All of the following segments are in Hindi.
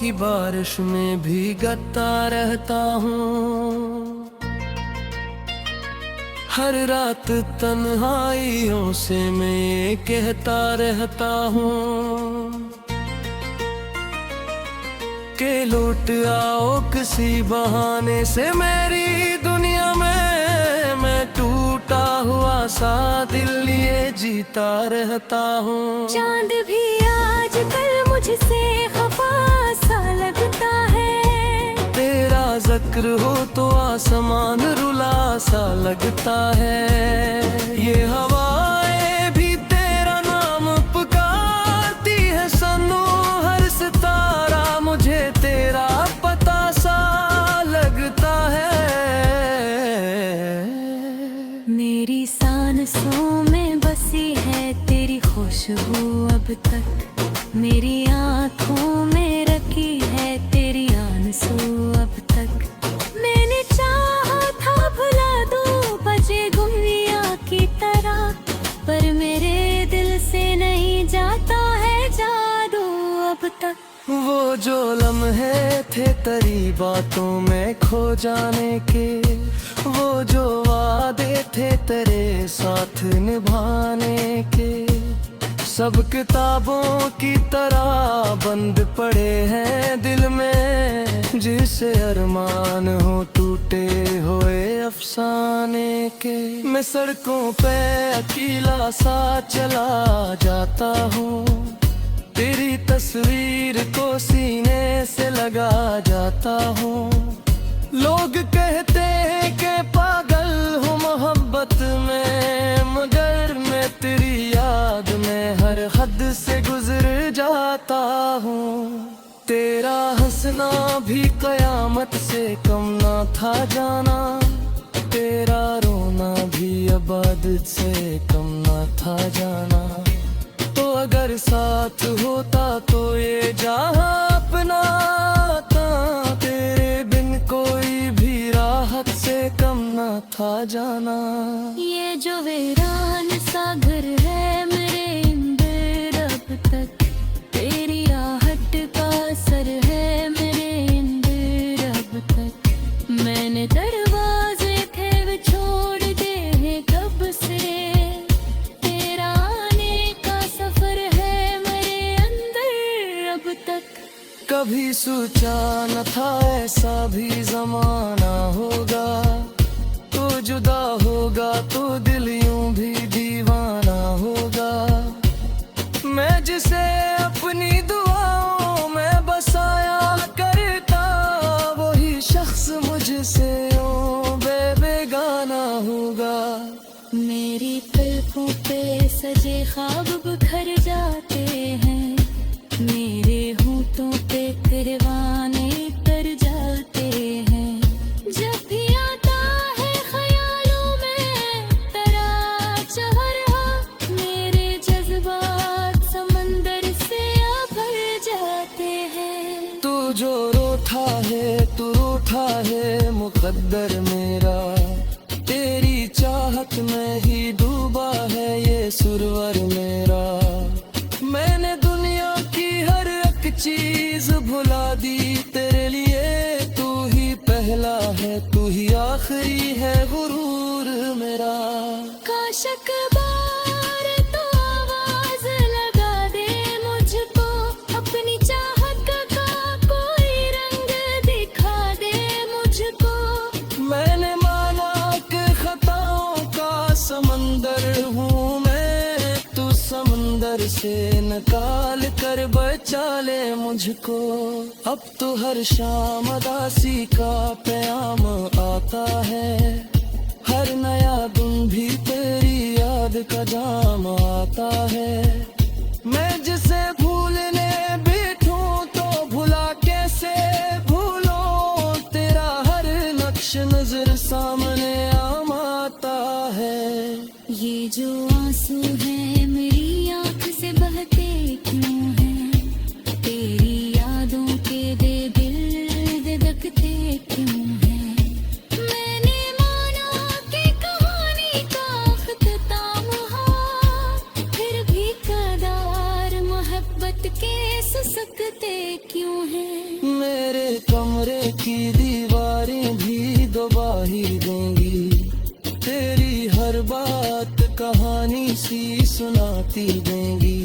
की बारिश में भीगता रहता हूँ। हर रात तन्हाइयों से मैं कहता रहता हूँ कि लौट आओ किसी बहाने से मेरी दुनिया में। मैं टूटा हुआ सा दिल लिए जीता रहता हूँ। चांद भी आजकल मुझसे खफा सा लगता है। तेरा जिक्र हो तो आसमान रुला सा लगता है। ये हवाएं भी तेरा नाम पुकारती है सनू। हर सितारा मुझे तेरा पता सा लगता है। मेरी सांसों में बसी है तेरी खुशबू अब तक। मेरी आँखों में रखी है तेरी आंसू अब तक। मैंने चाहा था भुला दूं बजे गुड़िया की तरह, पर मेरे दिल से नहीं जाता है जादू अब तक। वो जो लम्हे थे तेरी बातों में खो जाने के, वो जो वादे थे तेरे साथ निभाने के, सब किताबों की तरह बंद पड़े हैं दिल में। जिसे अरमान हो टूटे हुए अफसाने के। मैं सड़कों पे अकेला सा चला जाता हूँ। तेरी तस्वीर को सीने से लगा जाता हूँ। लोग कहते हैं कि पागल हूँ मोहब्बत में, मगर मैं तेरी याद में हर हद से गुजर जाता हूँ। तेरा हंसना भी कयामत से कम ना था जाना। तेरा रोना भी इबादत से कम ना था जाना। तो अगर साथ होता तो ये जहां अपना था। तेरे बिन कोई भी राहत से कम ना था जाना। ये जो वीरान सा घर है मेरे अंदर अब तक, तेरी आहट का असर है मेरे अंदर अब तक। मैंने दरवाजे थे वो छोड़ दे हैं कब से। तेरा आने का सफर है मेरे अंदर अब तक। कभी सोचा न था ऐसा भी जमाना होगा। तो जुदा होगा तो दिल यूं भी दीवाना होगा। मैं जिसे अपनी दुआओं में बसाया करता, वही शख्स मुझसे यूं बेगाना होगा। मेरी पलकों पे सजे ख्वाब बिखर जाते हैं। मेरे होठों पे परवाने तर जाते हैं। जब भी आता है ख्यालों में तेरा चेहरा, मेरे जज्बात समंदर से भर जाते हैं। तू जो रोता है तू रूठा है मुकद्दर मेरा। तेरी चाहत में ही डूबा है ये सुरवर मेरा। मैंने दुनिया की हर एक चीज भुला दी तेरे लिए। तू ही पहला है तू ही आखिरी है गुरूर मेरा। काश अखबार तो आवाज लगा दे मुझको, अपनी चाहत का कोई रंग दिखा दे मुझको। मैंने माना कि खताओं का समंदर हूँ मैं। तू समंदर से निकाल कर बचा ले मुझको। अब तो हर शाम उदासी का प्याम आता है। हर नया दिन भी तेरी याद का जाम आता है। मैं जिसे भूलने बैठूं तो भुला कैसे भूलूं। तेरा हर नक्श नजर सामने आता है। ये जो आंसू है मेरी आंख से बहते क्यों हैं। तेरी यादों के दे दिल धड़कते क्यों हैं। मैंने माना कि कहानी का अख्ताम हो, फिर भी कदार मोहब्बत के सुसकते क्यों हैं। हर बात कहानी सी सुनाती देंगी।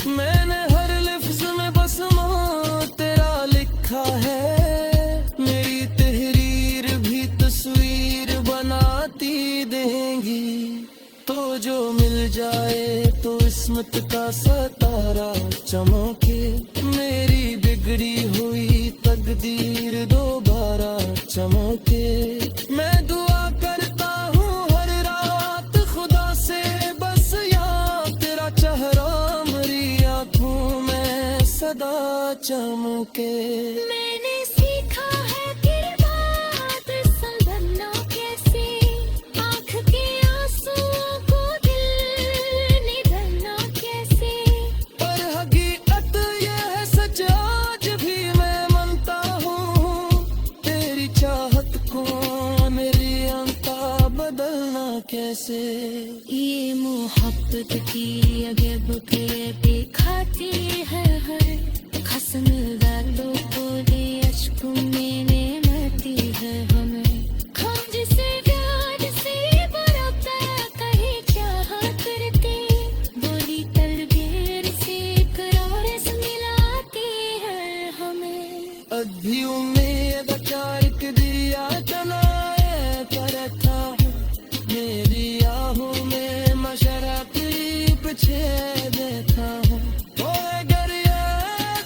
मैंने हर लफ्ज में बस माँ तेरा लिखा है, मेरी तहरीर भी तस्वीर बनाती देंगी। तो जो मिल जाए तो किस्मत का सितारा चमके, मेरी बिगड़ी हुई तकदीर दोबारा चमके। मैं दुआ करता हूँ हर रात खुदा से, बस यार तेरा चेहरा मेरी आँखों में सदा चमके। मैंने सीखा है तेरी बात संभलना कैसे, आँख के आंसुओं को दिल निगलना कैसे। पर हकीकत ये है सच आज भी मैं मानता हूँ, तेरी चाहत को मेरी अंता बदलना कैसे। ये मोहब्बत की अगब के दिखाती है हर खसम वालों को दे अश्कों में नेमती है हमें। हम जिसे प्यार से बराबर कहीं क्या करते, बोली तलबीर से करार से मिलाती है हमें। अभी उम्मीद चारक दिया जलाए करता हूँ, मेरी आहों में मशरक पीछे देता हूँ। अगर ये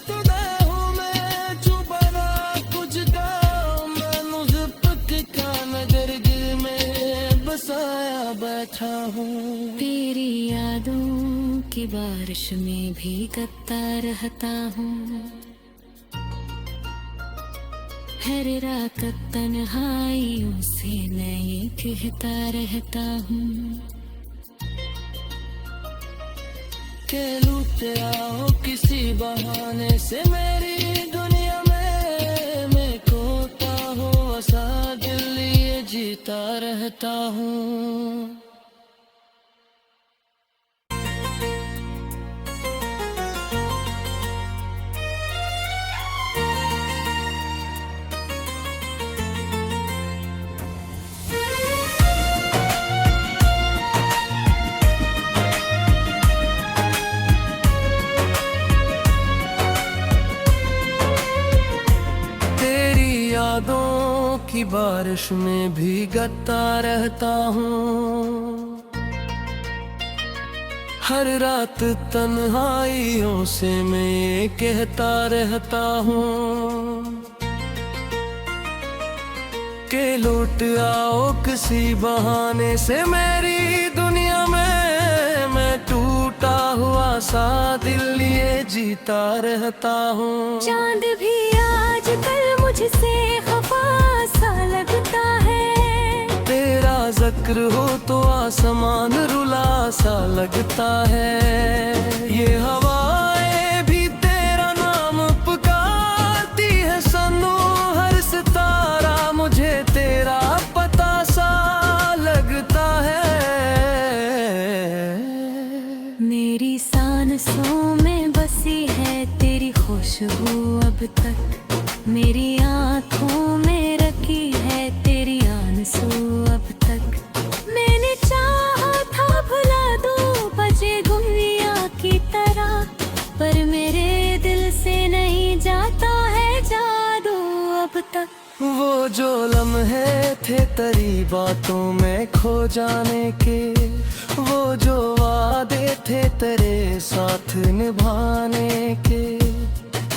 तुझे हूँ मैं चुपना कुछ काम, मैं मुझपक का नजर दिल में बसाया बैठा हूँ। तेरी यादों की बारिश में भीगता रहता हूँ, हर रात तन्हाइयों से मैं ये कहता रहता हूँ के लूट आओ किसी बहाने से मेरी दुनिया में, मैं खोता हूँ ऐसा दिल ये जीता रहता हूँ। यादों की बारिश में भीगता रहता हूँ, हर रात तन्हाइयों से मैं ये कहता रहता हूँ के लौट आओ किसी बहाने से मेरी दुनिया में, मैं टूटा हुआ सा दिल लिए जीता रहता हूँ। चांद भी आजकल मुझसे खफा सा लगता है, तेरा जिक्र हो तो आसमान रुला सा लगता है। ये हवाएं भी तेरा नाम पुकारती है सनू, हर सितारा मुझे तेरा पता सा लगता है। मेरी सांसों में बसी है तेरी खुशबू अब तक, मेरी आँखों में रखी है तेरी आंसू अब तक। मैंने चाहा था भुला दो बजे गुड़िया की तरह, पर मेरे दिल से नहीं जाता है जादू अब तक। वो जो लम्हे थे तेरी बातों में खो जाने के, वो जो वादे थे तेरे साथ निभाने के,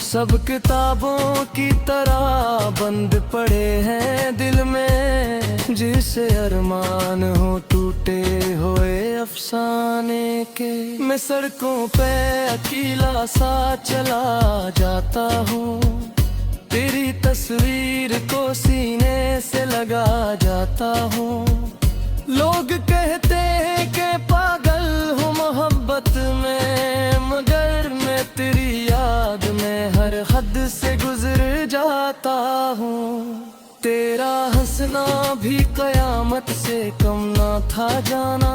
सब किताबों की तरह बंद पड़े हैं दिल में, जिसे अरमान हो टूटे हुए अफसाने के। मैं सड़कों पे अकेला सा चला जाता हूँ, तेरी तस्वीर को सीने से लगा जाता हूँ। लोग कहते हैं कि पागल हूँ मोहब्बत में, मगर मैं तेरी याद में हर हद से गुजर जाता हूँ। तेरा हंसना भी कयामत से कम ना था जाना,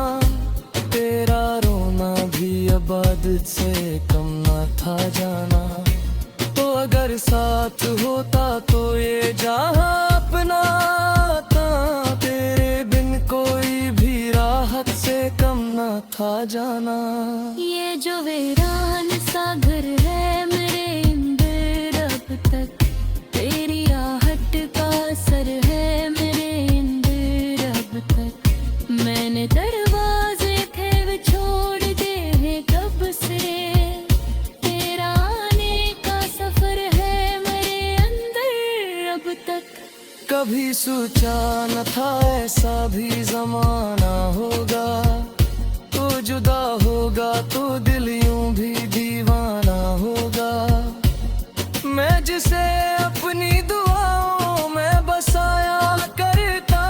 तेरा रोना भी इबादत से कम ना था जाना। तो अगर साथ होता तो ये जहां अपना था, तेरे बिन कोई भी राह था जाना। ये जो वीरान सा घर है मेरे अंदर, अब तक तेरी आहट का असर है मेरे अंदर अब तक। मैंने दरवाजे थे वे छोड़ दे हैं कब से, तेरा आने का सफर है मेरे अंदर अब तक। कभी सोचा न था ऐसा भी जमाना होगा, तो जुदा होगा तो दिल यूं भी दीवाना होगा। मैं जिसे अपनी दुआओं में बसाया करता,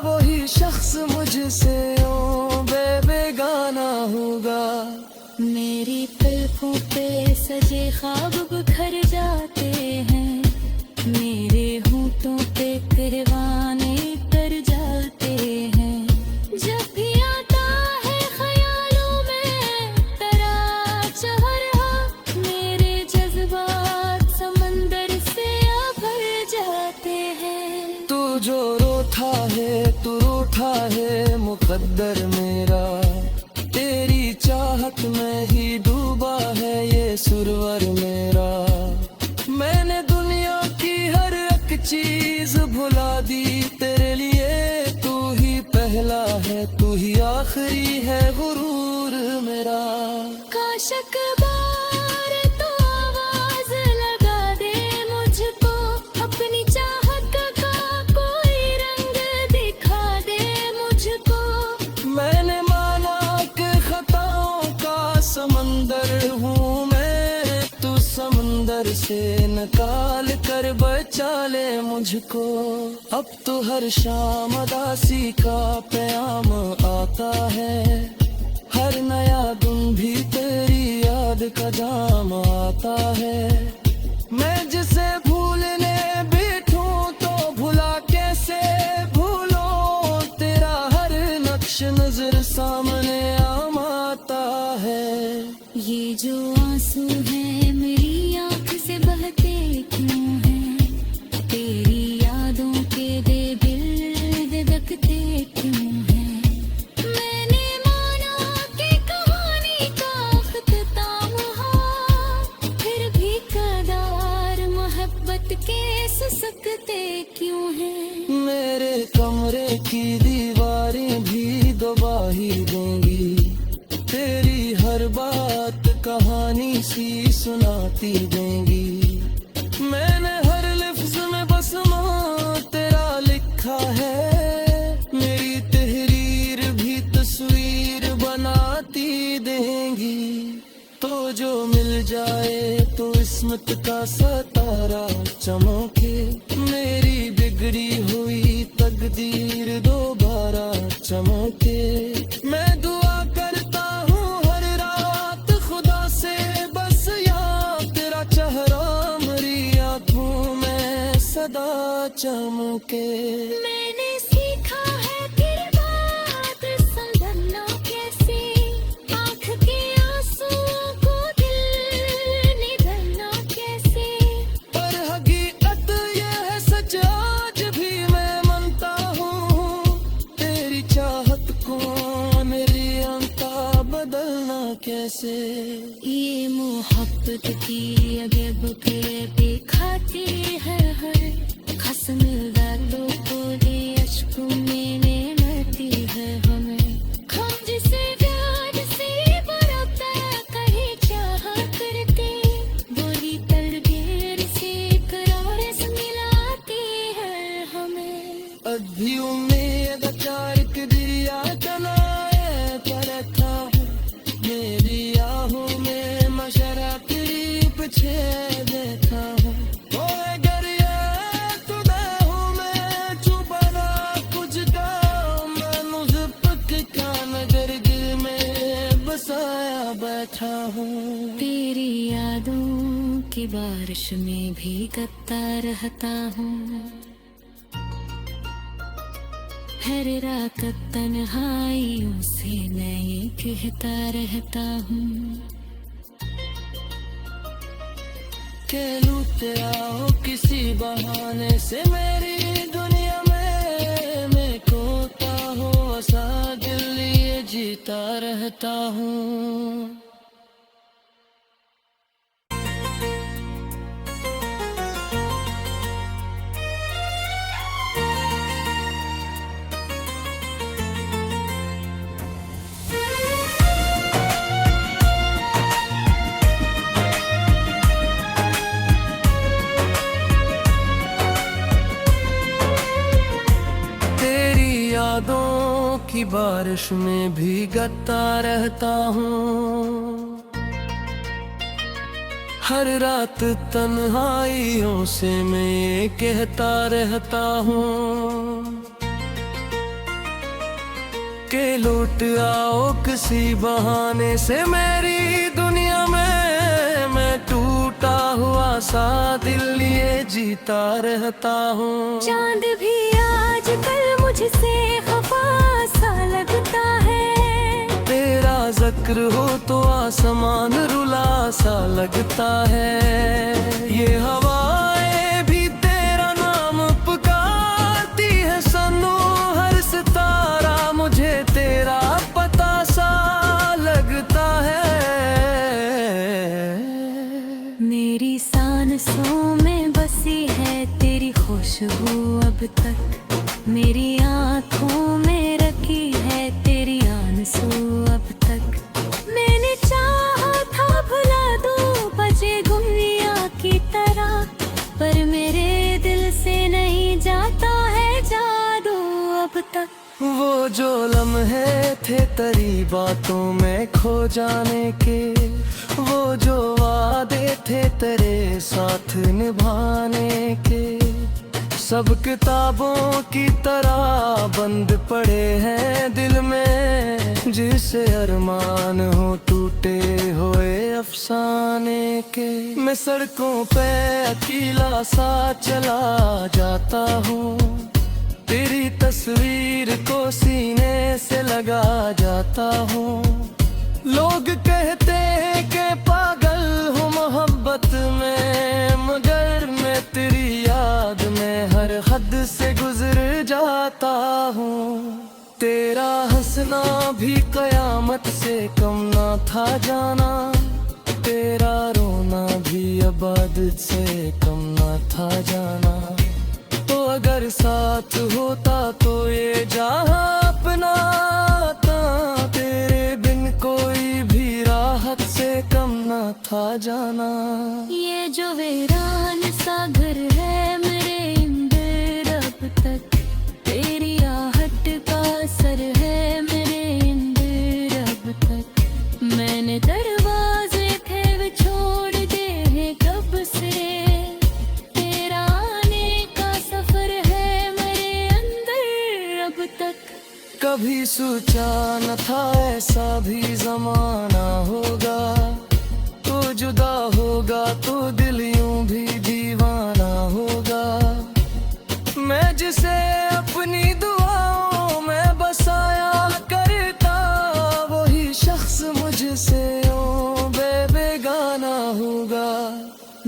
वही शख्स मुझसे यूं बेगाना होगा। मेरी पलकों पे सजे ख्वाब बिखर जाते हैं, मेरे होंठों पे परवाने तर जाते हैं। जब भी आता है ख्यालों में तेरा चेहरा, मेरे जज्बात समंदर से भर जाते हैं। तू जो रोता है तू रूठा है मुकद्दर मेरा, तेरी चाहत में ही डूबा है ये सुरवर मेरा। मैंने दुनिया की हर एक चीज भुला दी तेरे लिए, तू ही पहला है तू ही आखिरी है गुरूर मेरा। काश अखबार तो आवाज लगा दे मुझको, अपनी चाहत का कोई रंग दिखा दे मुझको। मैंने माना कि खताओं का समंदर हूँ मैं, तू समंदर से निकाल कर बचा ले मुझको। अब तो हर शाम उदासी का प्याम आता है, हर नया दिन भी तेरी याद का जाम आता है। मैं जिसे भूलने बैठूं तो भुला कैसे भूलो, तेरा हर नक्श नजर सामने आम आता है। ये जो आंसू है मेरी आंख से बहते क्यों हैं, तेरी यादों के दे दिल धड़कते क्यों हैं। मैंने माना कि कहानी का अख्ताम हो, फिर भी कदार मोहब्बत के ससकते क्यों हैं। मेरे कमरे की दीवारें भी गवाही देंगी, तेरी हर बात कहानी सी सुनाती देंगी। मैंने हर लफ्ज में बस तेरा लिखा है, मेरी तहरीर भी तस्वीर बनाती देंगी। तो जो मिल जाए तो किस्मत का सितारा चमके, मेरी बिगड़ी हुई तकदीर दोबारा चमके। मैं दुआ करता हूँ हर रात खुदा से, बस यार तेरा चेहरा मेरी आँखों में सदा चमके। मैंने सीखा है तेरी बात संभलना कैसे, आँख के आंसुओं को दिल निगलना कैसे। पर हकीकत ये है सच आज भी मैं मानता हूँ, तेरी चाहत को मेरी अंता बदलना कैसे। ये मोहब्बत की अगे बुके भी खाती है हर खसम दालों को दे अश्कों में लेती है हमें। हम जिसे प्यार से बरता कहीं चाह करते, बोली तलबीर से करार से मिलाती है हमें। अभी उम्मीद चारक दरिया चलाए करता है, मेरी आहों में मशरा तेरी पीछे देखा है। ओए गरिया तू हूँ मैं चुपना कुछ का, मैं पक का नजर दिल में बसाया बैठा हूँ। तेरी यादों की बारिश में भीगता रहता हूँ, हर रात तन्हाइयों से मैं ये कहता रहता हूँ। कह लूँ तेरा हो किसी बहाने से मेरी दुनिया में, मैं खोता हूँ ऐसा दिल ये जीता रह रहता हूँ। यादों की बारिश में भीगता रहता हूँ। हर रात तन्हाइयों से मैं ये कहता रहता हूँ कि लौट आओ किसी बहाने से मेरी दुनिया में। मैं टूटा हुआ सा दिल लिए जीता रहता हूँ। चांद भी आजकल मुझसे खफा सा लगता है। तेरा जिक्र हो तो आसमान रुला सा लगता है। ये हवाएं भी तेरा नाम पुकारती है सनू। हर सितारा मुझे तेरा पता सा लगता है। मेरी सांसों में बसी है तेरी खुशबू अब तक। मेरी आँखों में रखी है तेरी आंसू अब तक। मैंने चाहा था भुला दूं बजे गुड़िया की तरह, पर मेरे दिल से नहीं जाता है जादू अब तक। वो जो लम्हे थे तेरी बातों में खो जाने के, वो जो वादे थे तेरे साथ निभाने के, सब किताबों की तरह बंद पड़े हैं दिल में। जिसे अरमान हो टूटे हुए अफसाने के। मैं सड़कों पे अकेला सा चला जाता हूँ। तेरी तस्वीर को सीने से लगा जाता हूँ। लोग कहते हैं कि पागल हूँ मोहब्बत में, मगर मैं तेरी याद में हर हद से गुजर जाता हूँ। तेरा हंसना भी कयामत से कम ना था जाना। तेरा रोना भी इबादत से कम ना था जाना। तो अगर साथ होता तो ये जहां अपना था। तेरे बिन कोई भी राहत से कम ना था जाना। ये जो वीरान सा घर है मेरे अंदर अब तक, तेरी आहट का असर है मेरे अंदर अब तक। मैंने दरवाजे थे वे छोड़ दे हैं कब से। तेरा आने का सफर है मेरे अंदर अब तक। कभी सोचा न था ऐसा भी जमाना होगा। तो जुदा होगा तो दिल यूं भी दीवाना होगा। मैं जिसे अपनी दुआओं में बसाया करता, वही शख्स मुझसे यूं बेगाना होगा।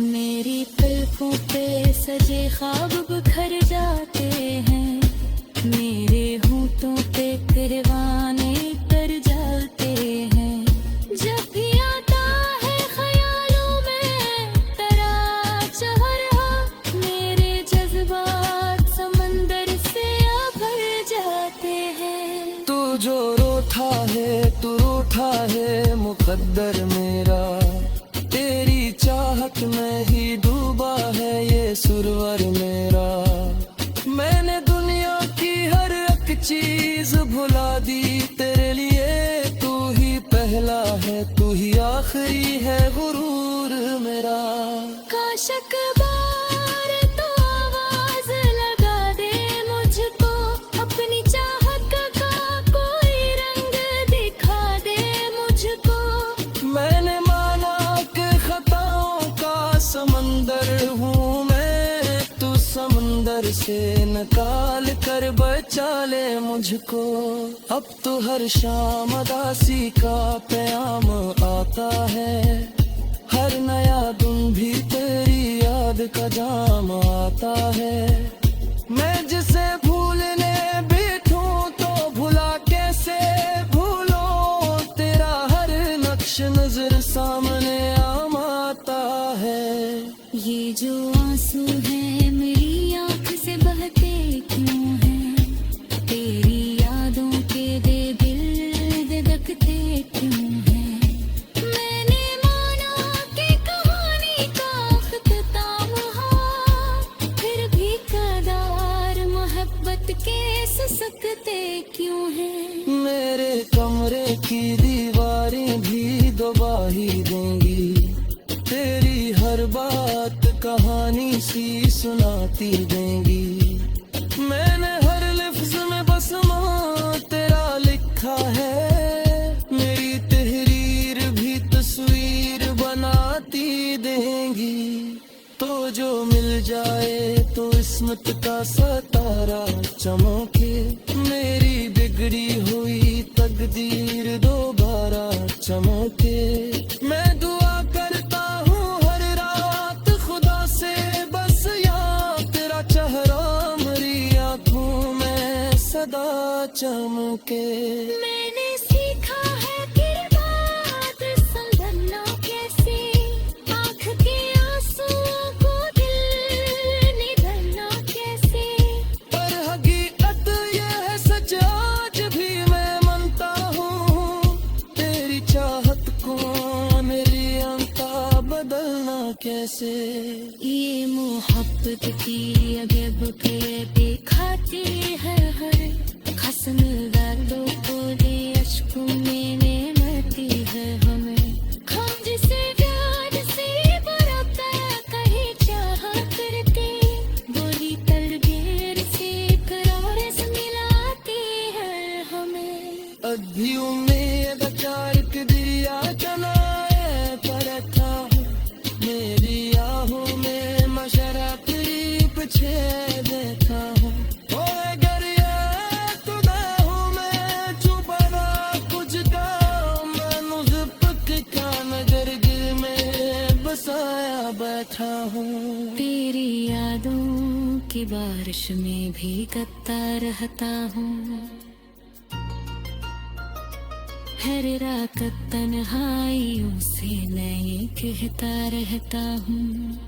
मेरी पलकों पे सजे ख्वाब बिखर जाते हैं। मेरे होठों पे परवाने तर जाते हैं। जब भी आता है ख्यालों में तेरा चेहरा, मेरे जज्बात समंदर से भर जाते हैं। तू जो रोता है तू रूठा है मुकद्दर मेरा। तेरी चाहत में ही डूबा है ये सुरवर मेरा। मैंने दुनिया की हर एक चीज भुला दी तेरे लिए। तू ही पहला है तू ही आखिरी है गुरूर मेरा। काशक बार तो आवाज लगा दे मुझको, अपनी चाहत का कोई रंग दिखा दे मुझको। मैंने माना कि खताओं का समंदर हूँ मैं। तू समंदर से निकाल कर बचा ले मुझको। अब तो हर शाम उदासी का प्याम आता है। हर नया दिन भी तेरी याद का जाम आता है। मैं जिसे भूलने बैठूं तो भुला कैसे भूलो। तेरे कमरे की दीवारें भी दबा ही देंगी, तेरी हर बात कहानी सी सुनाती देंगी। मैंने हर लफ्ज में बस माँ तेरा लिखा है, मेरी तहरीर भी तस्वीर बनाती देंगी। तो जो मिल जाए तो इस्मत का सितारा चमके, मेरी बिगड़ी हुई तकदीर दोबारा चमके। मैं दुआ करता हूँ हर रात खुदा से, बस यार तेरा चेहरा मेरी आँखों में सदा चमके। मैंने सीखा है तेरी बात संभलना कैसे, आँख के आंसुओं को दिल निगलना कैसे। पर हकीकत ये है सच आज भी मैं मानता हूँ, तेरी चाहत को मेरी अंता बदलना कैसे। ये मोहब्बत की अजब के दिखाती है हर खसम वालों को, ये अश्कों में मिलती है हमें। हम जिसे प्यार से बराबर कहीं चाहा करते, वही तलबीर से करार से मिलाती है हमें। अभी उम्मीद चारक दिया जलाए परता हूँ, मेरी आहों में मशरा करीब छे देखा हूँ। ओए गर ये तो मैं हूँ, मैं छुपना कुछ का, मैं ज़िप्क का नजर गिर में बसाया बैठा हूँ। तेरी यादों की बारिश में भीगता रहता हूँ, हर रात तन्हाइयों से मैं कहता रहता हूँ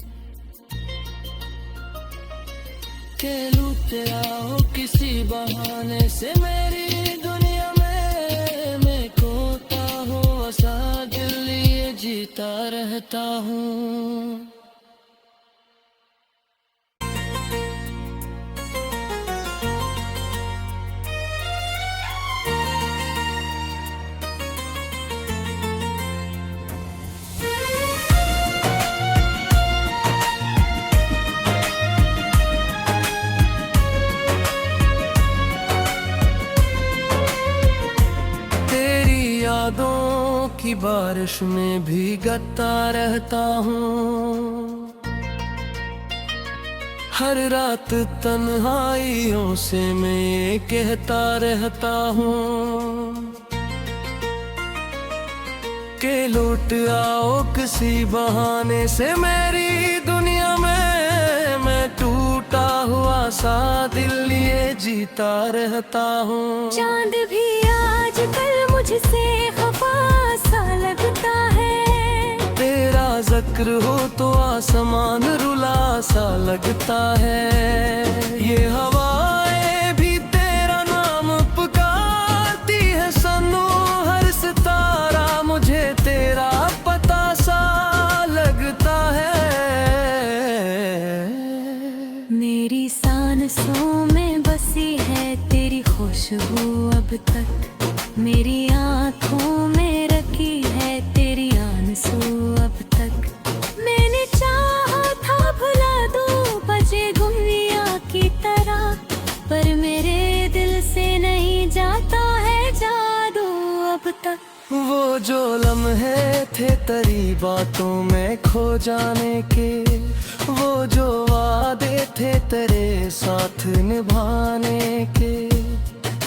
के लूट आओ किसी बहाने से मेरी दुनिया में, मैं खोता हूँ वसा दिल लिए जीता रहता हूँ। यादों की बारिश में भीगता रहता हूँ, हर रात तन्हाइयों से मैं कहता रहता हूँ के लौट आओ किसी बहाने से मेरी दुनिया में, मैं टूटा हुआ सा दिल लिए जीता रहता हूँ। चांद भी आजकल मुझसे खफा सा लगता है, तेरा जिक्र हो तो आसमान रुला सा लगता है। ये हवाएं भी तेरा नाम पुकारती है सनू, हर सितारा मुझे तेरा पता सा लगता है। मेरी सांसों में बसी है तेरी खुशबू अब तक, मेरी आँखों में रखी है तेरी आंसू अब तक। मैंने चाहा था भुला दूं बजे गुड़िया की तरह, पर मेरे दिल से नहीं जाता है जादू अब तक। वो जो लम्हे थे तेरी बातों में खो जाने के, वो जो वादे थे तेरे साथ निभाने के,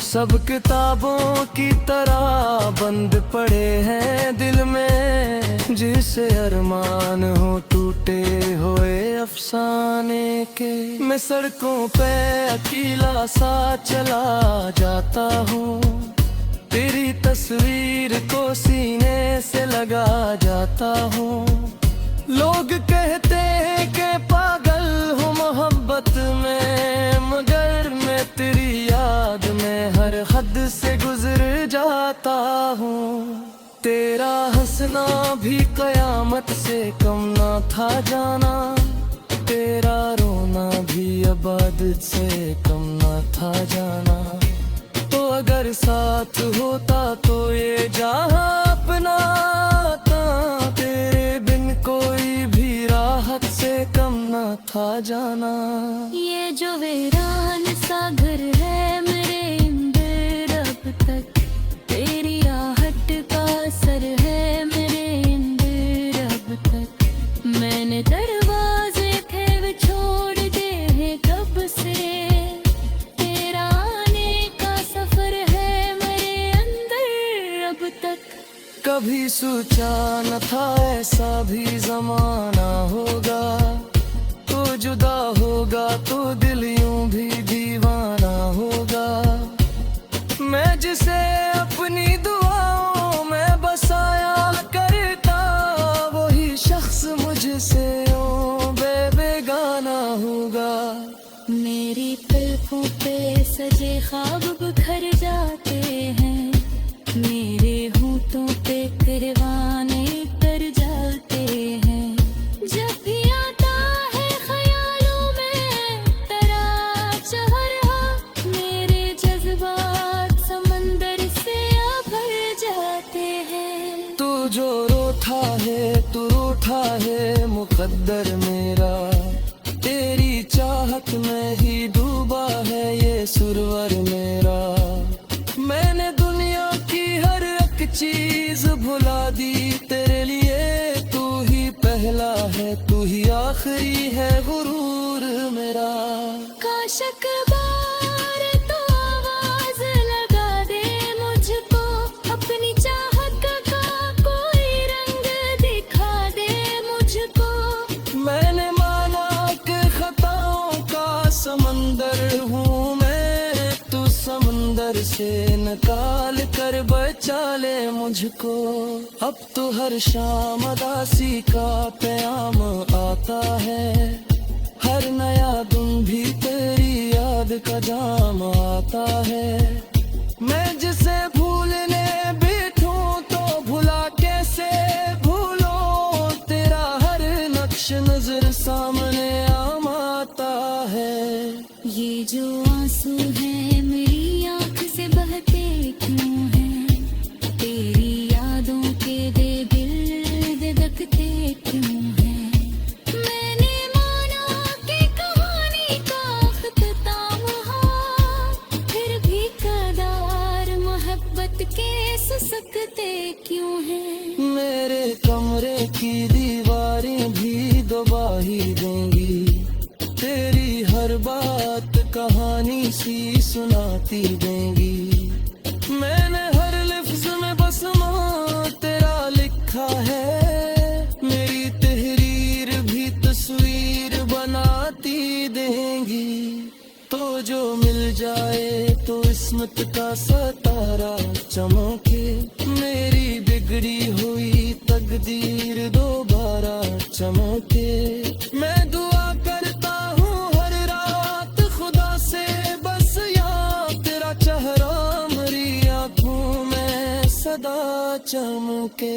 सब किताबों की तरह बंद पड़े हैं दिल में, जिसे अरमान हो टूटे हुए अफसाने के। मैं सड़कों पे अकेला सा चला जाता हूँ, तेरी तस्वीर को सीने से लगा जाता हूँ। लोग कहते हैं कि पागल हूँ मोहब्बत में, मगर मैं तेरी याद में हर हद से गुजर जाता हूँ। तेरा हंसना भी कयामत से कम ना था जाना, तेरा रोना भी इबादत से कम ना था जाना। तो अगर साथ होता तो ये जहां अपना था, तेरे बिन कोई भी राहत से कम न था जाना। ये जो वीरान सा घर है मेरे अंदर, अब तक तेरी आहट का असर है मेरे अंदर अब तक। मैंने दरवाजे थे वे छोड़ दे हैं कब से, तेरा आने का सफर है मेरे अंदर अब तक। कभी सोचा न था ऐसा भी जमाना होगा, तो जुदा होगा तो दिल यूं भी दीवाना होगा। मैं जिसे अपनी दुआओं में बसाया करता, वही शख्स मुझसे यूं बेगाना होगा। मेरी पलकों पे सजे ख्वाब बिखर जाते हैं, मेरे होठों पे करवाने कर जाते हैं। जब भी आता है ख्यालों में तेरा चेहरा, मेरे जज्बात समंदर से भर जाते हैं। तू जो रोता है तू रूठा है मुकद्दर मेरा, तेरी चाहत में ही डूबा है ये सुरवर मेरा। मैंने दुनिया की हर एक चीज भुला दी तेरे लिए, तू ही पहला है तू ही आखिरी है गुरूर मेरा। काश अखबार तो आवाज लगा दे मुझको, अपनी चाहत का कोई रंग दिखा दे मुझको। मैंने माना कि खताओं का समंदर हूँ मैं, तू समंदर से निकाल कर बचा ले मुझको। अब तो हर शाम उदासी का प्याम आता है, हर नया दिन भी तेरी याद का जाम आता है। मैं जिसे भूलने बैठूं तो भुला कैसे भूलूं, तेरा हर नक्श नजर सामने आम आता है। ये जो आंसू है मेरी आंख से बहते क्यों हैं, तेरी यादों के दे दिल धड़कते क्यों हैं। मैंने माना कि कहानी का अख्ताम हो, फिर भी कदार मोहब्बत के सुसकते क्यों हैं। मेरे कमरे की दीवारें भी दबा ही देंगी, तेरी हर बात कहानी सी सुनाती देंगी। मैंने हर लफ्ज में बस माँ तेरा लिखा है, मेरी तहरीर भी तस्वीर बनाती देंगी। तो जो मिल जाए तो किस्मत का सितारा चमके, मेरी बिगड़ी हुई तकदीर दोबारा चमके। मैं दुआ करता हूँ हर रात खुदा से, बस यार तेरा चेहरा मेरी आँखों में सदा चमके।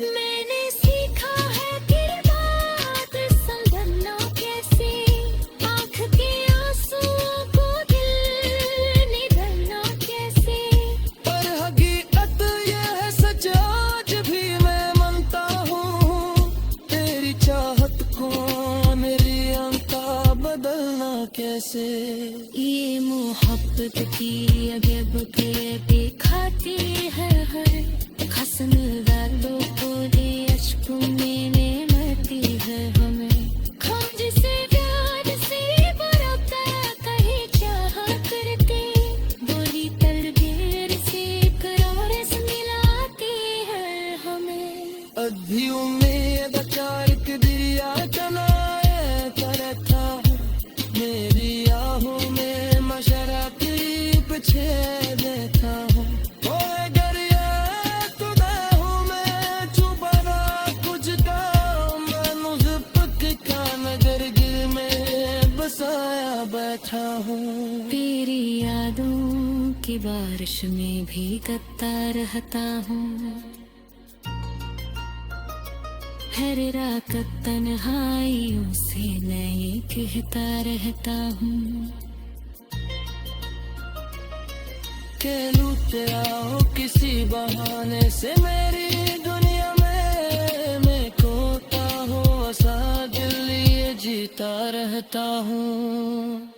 मैंने सीखा है किरदार संभलना कैसे, आँख के आंसुओं को दिल निगलना कैसे। पर हकीकत ये है सच आज भी मैं मानता हूँ, तेरी चाहत को मेरी अंता बदलना कैसे। ये मोहब्बत की अगब के पे खाती है हर खसन वालों को, दे अश्कों में मरती है हमें। हम जिसे प्यार से बरता कहीं चाह करते, बोली तलबेर से करार से मिलाती है हमें। अधी उम्मीद चारक दिया चलाए करता, मेरी आहों में मशरा करीब छे देता हूँ। ओए गरिया खुदा हूँ मैं चुपना कुछ का, मैं पक का नगर गिर में बसाया बैठा हूँ। तेरी यादों की बारिश में भीगता रहता हूँ, हर रात तन्हाइयों से मैं ये कहता रहता हूँ। खेलूं तेरा हो किसी बहाने से मेरी दुनिया में मैं खोता हो ऐसा दिल ये जीता रहता हूँ।